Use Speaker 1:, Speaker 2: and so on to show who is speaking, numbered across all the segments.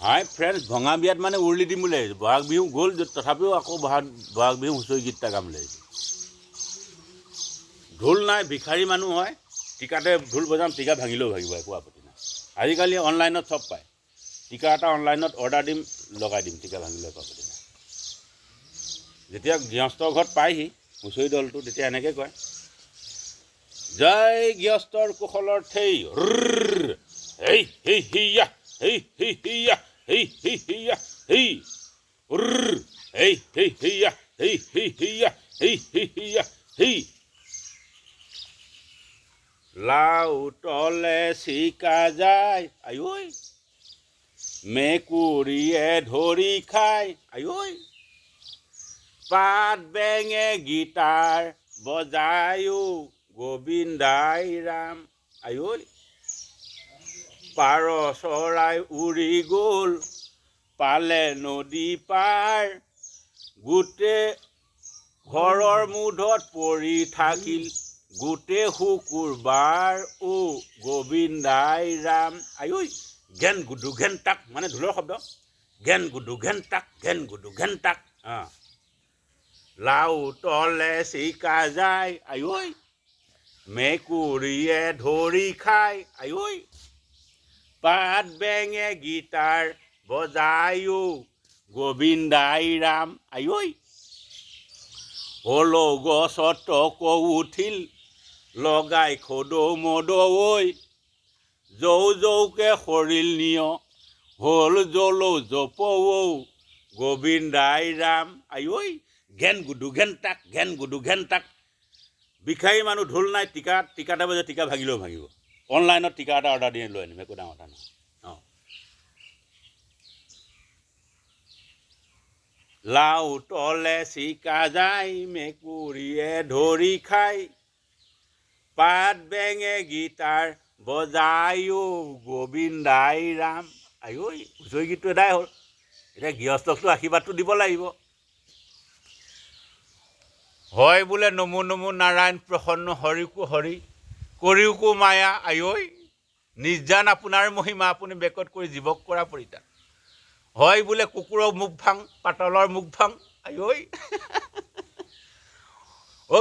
Speaker 1: হাই friends ভঙা বিয়াত মানে উৰুলি দিম বুলি আহিছোঁ বহাগ বিহু গ'ল তথাপিও আকৌ বহাগ বিহু হুঁচৰি গীত এটা গাম বুলি আহিছোঁ ঢোল নাই ভিখাৰী মানুহ হয় টিকাতে ঢোল বজাম টিকা ভাঙিলেও ভাঙিব একো আপত্তি নাই আজিকালি অনলাইনত চব পায় টিকা এটা অনলাইনত অৰ্ডাৰ দিম লগাই দিম টিকা ভাঙিলেও একো আপত্তি নাই যেতিয়া গৃহস্থৰ ঘৰত পায়হি হুঁচৰি দলটো তেতিয়া এনেকৈ কয় জয় গৃহস্থৰ কুশলৰ ঠেই হেই হেই হিয়া হেই হেই হিয়া হেই হেই হিয়া হেই হেই হেই হিয়া হেই হেই হিয়া হেই হেই হিয়া হেই লাও তলে চিকা যায় আইঐ মেকুৰীয়ে ধৰি খায় আইঐ পাত বেঙে গীটাৰ বজায়ো গোবিন্দাই ৰাম আইঐ পাৰ চৰাই উৰি গ'ল পালে নদী পাৰ গোটেই ঘৰৰ মূধত পৰি থাকিল গোটেই শুকুৰবাৰ গোবিন্দাই ৰাম আইঐ ঘেন গুডু ঘেন তাক মানে ঢোলৰ শব্দ ঘেন গুডু ঘেন তাক লাও তলে চিকা যায় আইঐ মেকুৰীয়ে ধৰি খায় আইঐ পাত বেঙে গীটাৰ বজায়ো গোবিন্দাই ৰাম আইঐ হলৌ গছত তক উঠিল লগাই খদৌ মদৌ জৌ জৌকে সৰিল নিয় হ'ল জলৌ জপৌ গোবিন্দাই ৰাম আইঐ ঘেন গুডু ঘেন তাক ভিখাৰী মানুহ ঢোল নাই টিকাতে বজাই টিকা ভাঙিলেও ভাঙিব অনলাইনত টিকা এটা অৰ্ডাৰ দি লৈ আনিম একো ডাঙৰ কথা নহয় লাও তলে চিকা যায় মেকুৰীয়ে ধৰি খায় পাত বেঙে গীটাৰ বজায়ো গোবিন্দাই ৰাম আইঐ হুঁচৰি গীতটো এদাই হ'ল এতিয়া গৃহস্থকটো আশীৰ্বাদটো দিব লাগিব হয় বোলে নমো নমো নাৰায়ণ প্ৰসন্ন হৰিকো হৰি কৰিওকো মায়া আইঐ নিজান আপোনাৰ মহিমা আপুনি বেকত কৰি জীৱক কৰা পৰিতান হয় বোলে কুকুৰৰ মুখ ভাং পাতলৰ মুখ ভাং আইঐ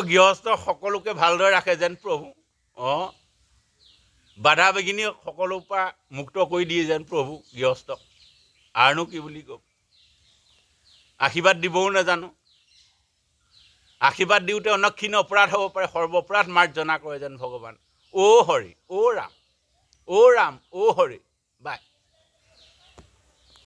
Speaker 1: গৃহস্থ সকলোকে ভালদৰে ৰাখে যেন প্ৰভু বাধা বিঘিনি সকলোৰ পৰা মুক্ত কৰি দিয়ে যেন প্ৰভু গৃহস্থক আৰুনো কি বুলি ক'ম আশীৰ্বাদ দিবও নাজানো আশীৰ্বাদ দিওঁতে অনক্ষীণ অপৰাধ হ'ব পাৰে সৰ্বপৰাধ মাৰ্জনা কৰে যেন ভগৱান হৰি ৰাম হৰি বাই